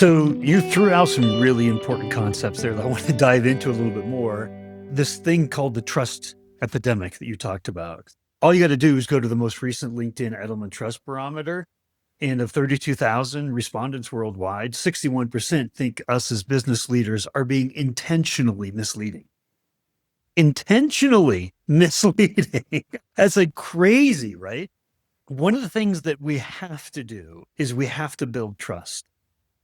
So you threw out some really important concepts there that I want to dive into a little bit more. This thing called the trust epidemic that you talked about. All you got to do is go to the most recent LinkedIn Edelman Trust Barometer. And of 32,000 respondents worldwide, 61% think us as business leaders are being intentionally misleading. Intentionally misleading. That's like crazy, right? One of the things that we have to do is we have to build trust.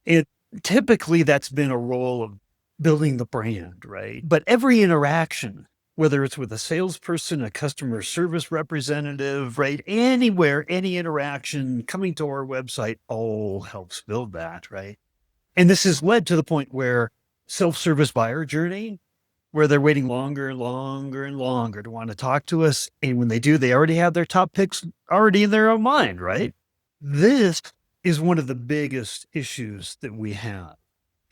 And typically that's been a role of building the brand, right? But every interaction, whether it's with a salesperson, a customer service representative, right? Anywhere, any interaction coming to our website all helps build that, right? And this has led to the point where self-service buyer journey, where they're waiting longer and longer and longer to want to talk to us. And when they do, they already have their top picks already in their own mind, right? This is one of the biggest issues that we have.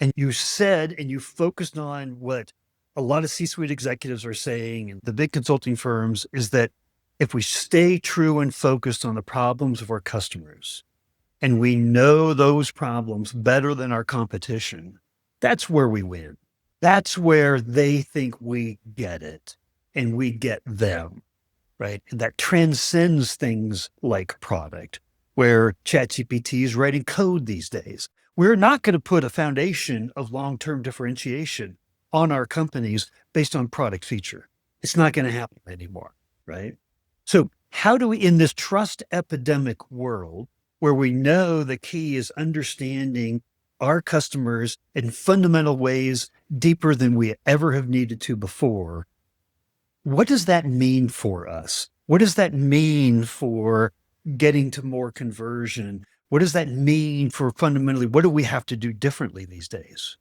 And you said, and you focused on what a lot of C-suite executives are saying, and the big consulting firms, is that if we stay true and focused on the problems of our customers, and we know those problems better than our competition, that's where we win. That's where they think we get it and we get them, right? And that transcends things like product, where ChatGPT is writing code these days. We're not going to put a foundation of long-term differentiation on our companies based on product feature. It's not going to happen anymore, right? So how do we, in this trust epidemic world, where we know the key is understanding our customers in fundamental ways deeper than we ever have needed to before, what does that mean for us? What does that mean for getting to more conversion? What does that mean for fundamentally, what do we have to do differently these days?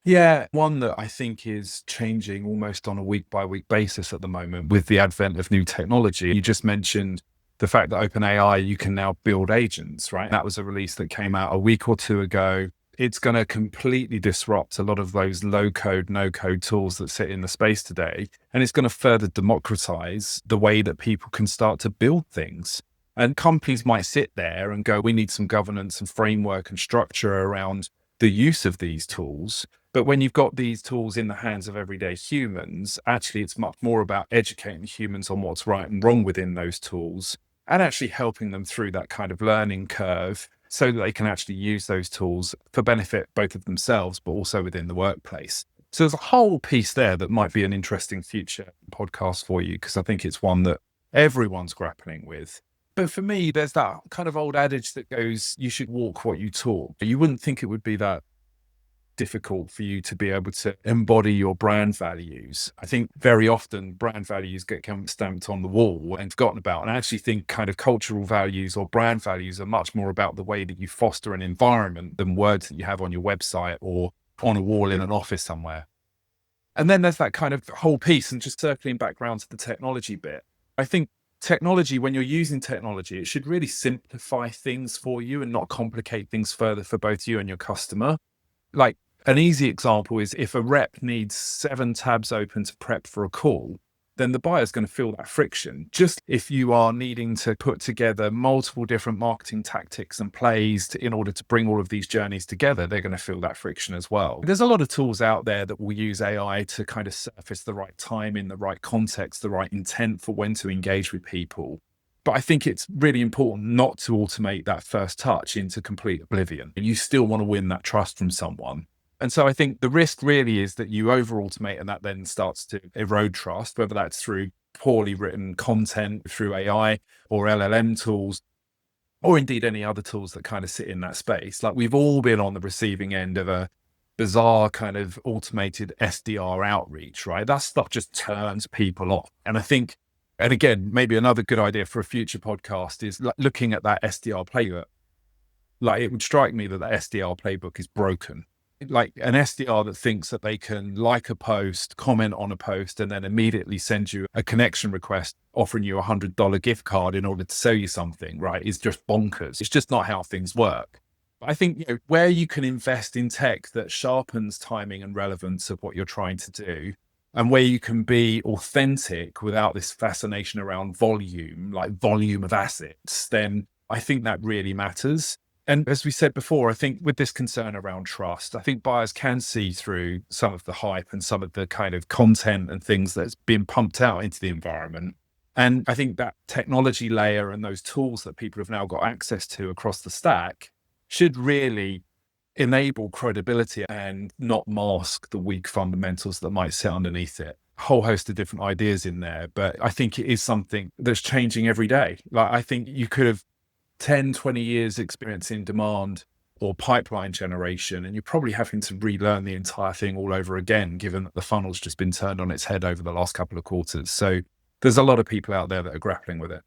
Yeah, one that I think is changing almost on a week by week basis at the moment with the advent of new technology. You just mentioned the fact that OpenAI, you can now build agents, right? That was a release that came out a week or two ago. It's going to completely disrupt a lot of those low code, no code tools that sit in the space today. And it's going to further democratize the way that people can start to build things. And companies might sit there and go, we need some governance and framework and structure around the use of these tools. But when you've got these tools in the hands of everyday humans, actually, it's much more about educating humans on what's right and wrong within those tools and actually helping them through that kind of learning curve so that they can actually use those tools for benefit both of themselves, but also within the workplace. So there's a whole piece there that might be an interesting future podcast for you, because I think it's one that everyone's grappling with. But for me, there's that kind of old adage that goes, you should walk what you talk. You wouldn't think it would be that difficult for you to be able to embody your brand values. I think very often brand values get stamped on the wall and forgotten about. And I actually think kind of cultural values or brand values are much more about the way that you foster an environment than words that you have on your website or on a wall in an office somewhere. And then there's that kind of whole piece, and just circling back around to the technology bit. I think technology, when you're using technology, it should really simplify things for you and not complicate things further for both you and your customer. Like, an easy example is if a rep needs 7 tabs open to prep for a call, then the buyer's going to feel that friction. Just if you are needing to put together multiple different marketing tactics and plays in order to bring all of these journeys together, they're going to feel that friction as well. There's a lot of tools out there that will use AI to kind of surface the right time in the right context, the right intent for when to engage with people. But I think it's really important not to automate that first touch into complete oblivion. You still want to win that trust from someone. And so I think the risk really is that you over automate and that then starts to erode trust, whether that's through poorly written content, through AI or LLM tools, or indeed any other tools that kind of sit in that space. Like, we've all been on the receiving end of a bizarre kind of automated SDR outreach, right? That stuff just turns people off. And I think, and again, maybe another good idea for a future podcast is looking at that SDR playbook. Like, it would strike me that the SDR playbook is broken. Like an SDR that thinks that they can like a post, comment on a post, and then immediately send you a connection request offering you $100 gift card in order to sell you something, right, is just bonkers. It's just not how things work. But I think, where you can invest in tech that sharpens timing and relevance of what you're trying to do, and where you can be authentic without this fascination around volume, like volume of assets, then I think that really matters. And as we said before, I think with this concern around trust, I think buyers can see through some of the hype and some of the kind of content and things that's been pumped out into the environment. And I think that technology layer and those tools that people have now got access to across the stack should really enable credibility and not mask the weak fundamentals that might sit underneath it. A whole host of different ideas in there, but I think it is something that's changing every day. Like, I think you could have 10, 20 years experience in demand or pipeline generation, and you're probably having to relearn the entire thing all over again, given that the funnel's just been turned on its head over the last couple of quarters. So there's a lot of people out there that are grappling with it.